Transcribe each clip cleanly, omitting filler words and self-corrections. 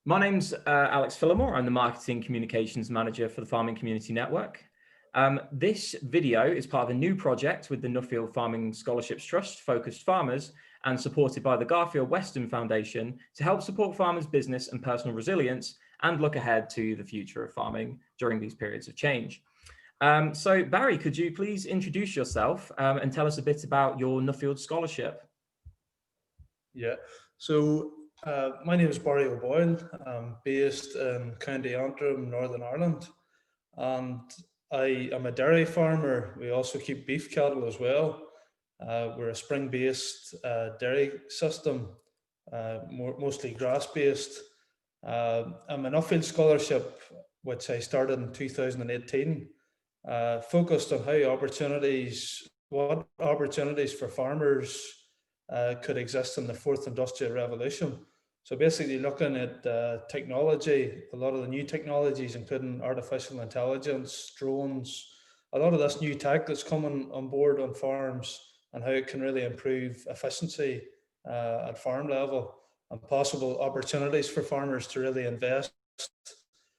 My name's Alex Phillimore. I'm the Marketing Communications Manager for the Farming Community Network. This video is part of a new project with the Nuffield Farming Scholarships Trust, focused farmers, and supported by the Garfield Weston Foundation to help support farmers' business and personal resilience and look ahead to the future of farming during these periods of change. So Barry, could you please introduce yourself and tell us a bit about your Nuffield Scholarship? Yeah, so my name is Barry O'Boyle. I'm based in County Antrim, Northern Ireland, and I am a dairy farmer. We also keep beef cattle as well. We're a spring-based dairy system, mostly grass-based. I'm a Nuffield Scholarship, which I started in 2018, focused on what opportunities for farmers could exist in the fourth industrial revolution. So basically looking at technology, a lot of the new technologies, including artificial intelligence, drones, a lot of this new tech that's coming on board on farms and how it can really improve efficiency at farm level, and possible opportunities for farmers to really invest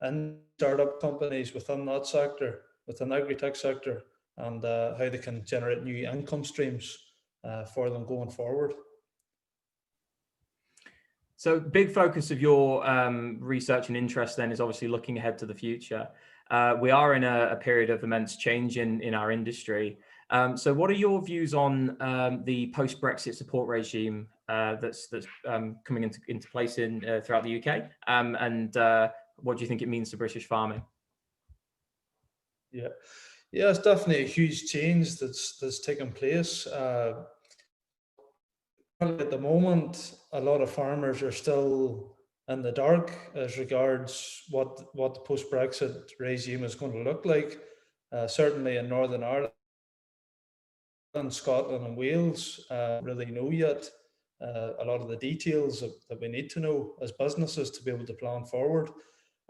in startup companies within that sector, within the agri-tech sector, and how they can generate new income streams for them going forward. So big focus of your research and interest then is obviously looking ahead to the future. We are in a period of immense change in our industry. So what are your views on the post-Brexit support regime that's coming into place throughout the UK? And what do you think it means to British farming? Yeah, it's definitely a huge change that's taken place. At the moment, a lot of farmers are still in the dark as regards what the post-Brexit regime is going to look like. Certainly in Northern Ireland, Scotland and Wales, really know yet a lot of the details that we need to know as businesses to be able to plan forward.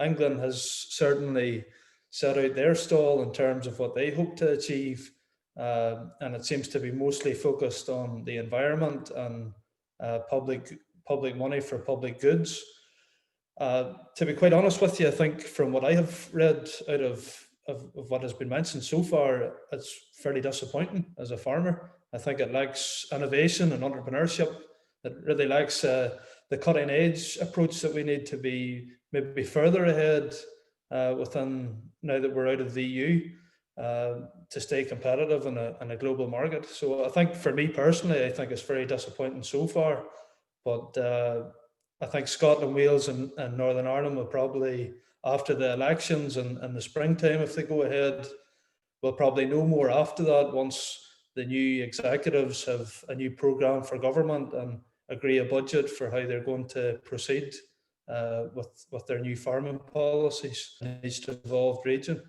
England has certainly set out their stall in terms of what they hope to achieve, and it seems to be mostly focused on the environment and public money for public goods. To be quite honest with you, I think from what I have read out of what has been mentioned so far, it's fairly disappointing as a farmer. I think it lacks innovation and entrepreneurship. It really lacks the cutting edge approach that we need to be maybe further ahead within, now that we're out of the EU, to stay competitive in a global market. So I think for me personally, I think it's very disappointing so far. But I think Scotland, Wales and Northern Ireland will probably, after the elections and the springtime, if they go ahead, we'll probably know more after that once the new executives have a new programme for government and agree a budget for how they're going to proceed with their new farming policies in each evolved region.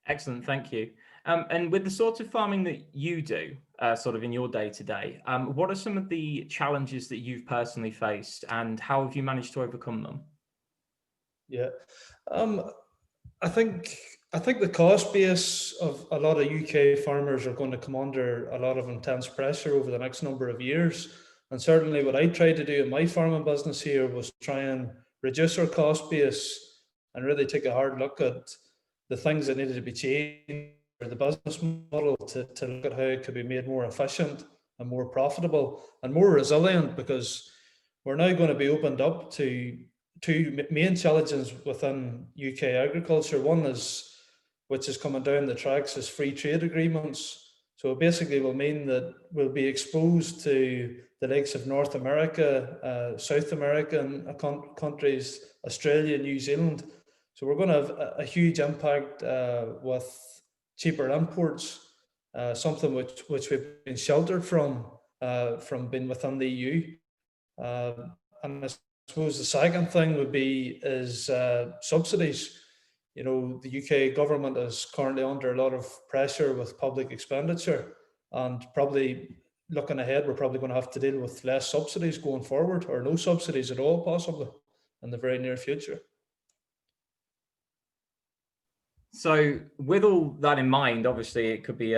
Excellent, thank you. And with the sort of farming that you do, sort of in your day-to-day, what are some of the challenges that you've personally faced and how have you managed to overcome them? Yeah, I think the cost base of a lot of UK farmers are going to come under a lot of intense pressure over the next number of years. And certainly what I tried to do in my farming business here was try and reduce our cost base and really take a hard look at the things that needed to be changed for the business model to look at how it could be made more efficient and more profitable and more resilient, because we're now going to be opened up to two main challenges within UK agriculture. One is, which is coming down the tracks, is free trade agreements. So it basically will mean that we'll be exposed to the likes of North America, South American countries, Australia, New Zealand. So we're going to have a huge impact with cheaper imports, something which we've been sheltered from being within the EU. And I suppose the second thing would be subsidies. You know, the UK government is currently under a lot of pressure with public expenditure, and probably looking ahead, we're probably going to have to deal with less subsidies going forward, or no subsidies at all, possibly, in the very near future. So with all that in mind, obviously it could be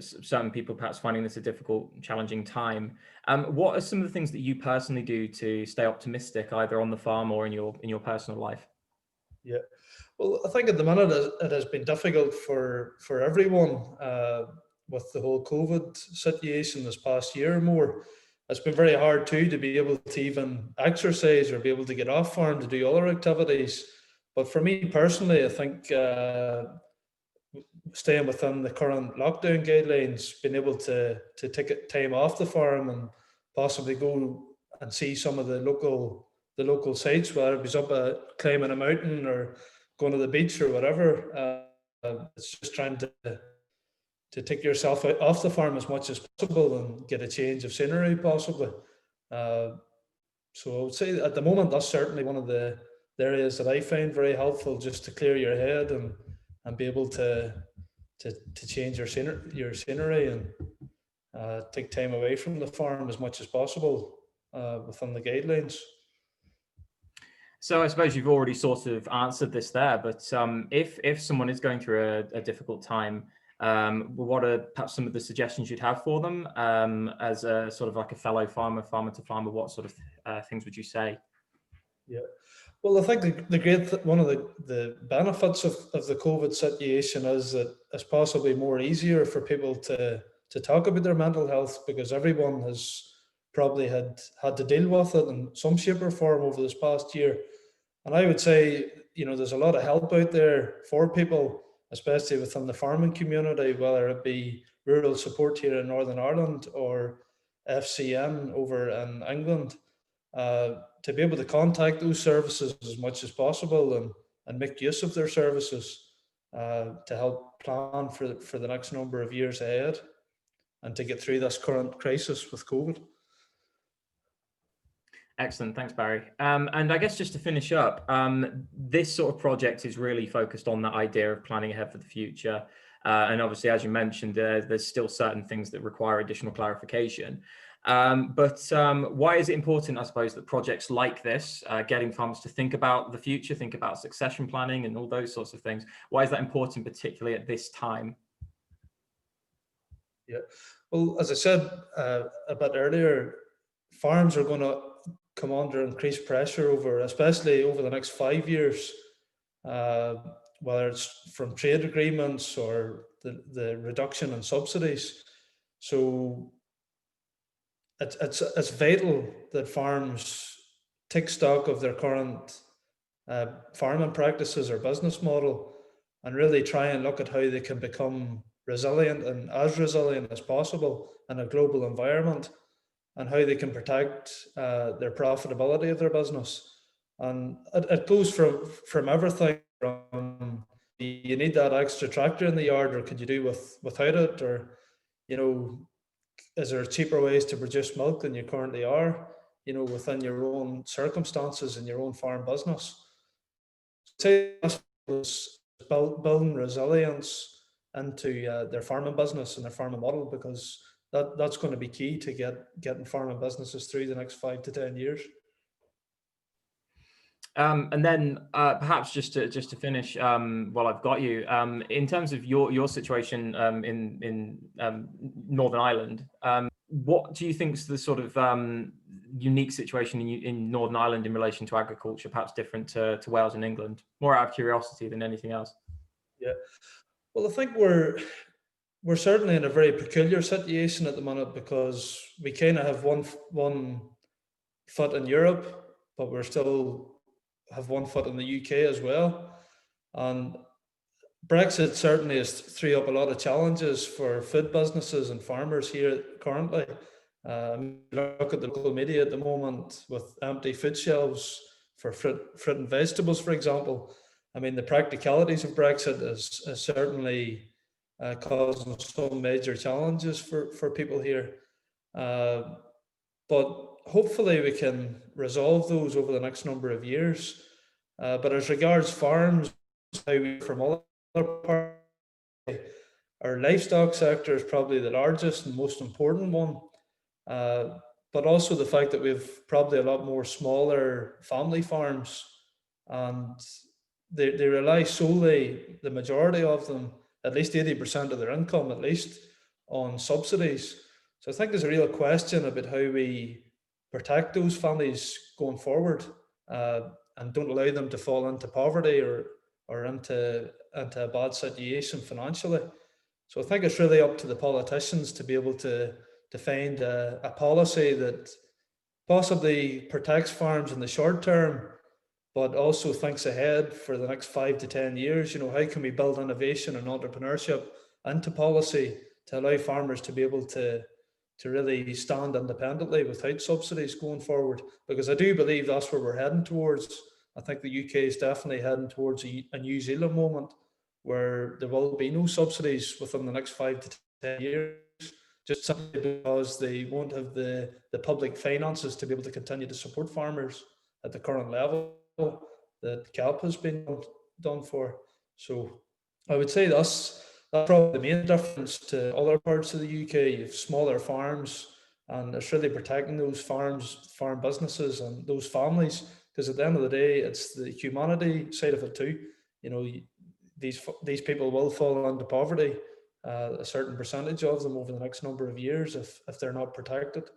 certain people perhaps finding this a difficult, challenging time. What are some of the things that you personally do to stay optimistic, either on the farm or in your personal life? Yeah. Well, I think at the minute it has been difficult for everyone with the whole COVID situation this past year or more. It's been very hard too to be able to even exercise or be able to get off farm to do other activities. But for me personally, I think staying within the current lockdown guidelines, being able to take time off the farm and possibly go and see some of the local sites, whether it was up climbing a mountain or going to the beach or whatever. It's just trying to take yourself off the farm as much as possible and get a change of scenery possibly. Uh, so I would say at the moment that's certainly one of the areas that I find very helpful, just to clear your head and be able to change your scenery and take time away from the farm as much as possible within the guidelines. So I suppose you've already sort of answered this there, but if someone is going through a difficult time, what are perhaps some of the suggestions you'd have for them as a sort of like a fellow farmer to farmer? What sort of things would you say? Yeah. Well, I think one of the benefits of the COVID situation is that it's possibly more easier for people to talk about their mental health, because everyone has probably had to deal with it in some shape or form over this past year. And I would say, there's a lot of help out there for people, especially within the farming community, whether it be rural support here in Northern Ireland or FCN over in England, to be able to contact those services as much as possible and make use of their services to help plan for the next number of years ahead and to get through this current crisis with COVID. Excellent. Thanks, Barry. And I guess just to finish up, this sort of project is really focused on that idea of planning ahead for the future. And obviously, as you mentioned, there's still certain things that require additional clarification. But why is it important, I suppose, that projects like this, getting farmers to think about the future, think about succession planning and all those sorts of things, why is that important, particularly at this time? Yeah. Well, as I said a bit earlier, farms are going to come under increased pressure especially over the next 5 years, whether it's from trade agreements or the reduction in subsidies. So it's vital that farms take stock of their current farming practices or business model and really try and look at how they can become resilient and as resilient as possible in a global environment, and how they can protect their profitability of their business. And it goes from everything from, you need that extra tractor in the yard, or could you do without it, or is there cheaper ways to produce milk than you currently are, within your own circumstances in your own farm business. Say building resilience into their farming business and their farming model, because that's going to be key to getting farming businesses through the next 5 to 10 years. And then perhaps just to finish, while I've got you, in terms of your situation in Northern Ireland, what do you think is the sort of unique situation in Northern Ireland in relation to agriculture, perhaps different to Wales and England? More out of curiosity than anything else. Yeah, well, I think we're certainly in a very peculiar situation at the minute, because we kind of have one foot in Europe, but we're still have one foot in the UK as well. And Brexit certainly has threw up a lot of challenges for food businesses and farmers here currently. Look at the local media at the moment with empty food shelves for fruit and vegetables, for example. I mean, the practicalities of Brexit is certainly causing some major challenges for people here. But hopefully we can resolve those over the next number of years. But as regards farms, from other parts, our livestock sector is probably the largest and most important one. But also the fact that we've probably a lot more smaller family farms, and they rely solely, the majority of them, at least 80% of their income, at least, on subsidies. So I think there's a real question about how we protect those families going forward, and don't allow them to fall into poverty or into a bad situation financially. So I think it's really up to the politicians to be able to find a policy that possibly protects farms in the short term, but also thinks ahead for the next 5 to 10 years. You know, how can we build innovation and entrepreneurship into policy to allow farmers to be able to really stand independently without subsidies going forward? Because I do believe that's where we're heading towards. I think the UK is definitely heading towards a New Zealand moment where there will be no subsidies within the next 5 to 10 years, just simply because they won't have the public finances to be able to continue to support farmers at the current level that CAP has been done for. So I would say that's probably the main difference to other parts of the UK. You have smaller farms, and it's really protecting those farms, farm businesses, and those families. Because at the end of the day, it's the humanity side of it too. You know, these people will fall into poverty, a certain percentage of them over the next number of years if they're not protected.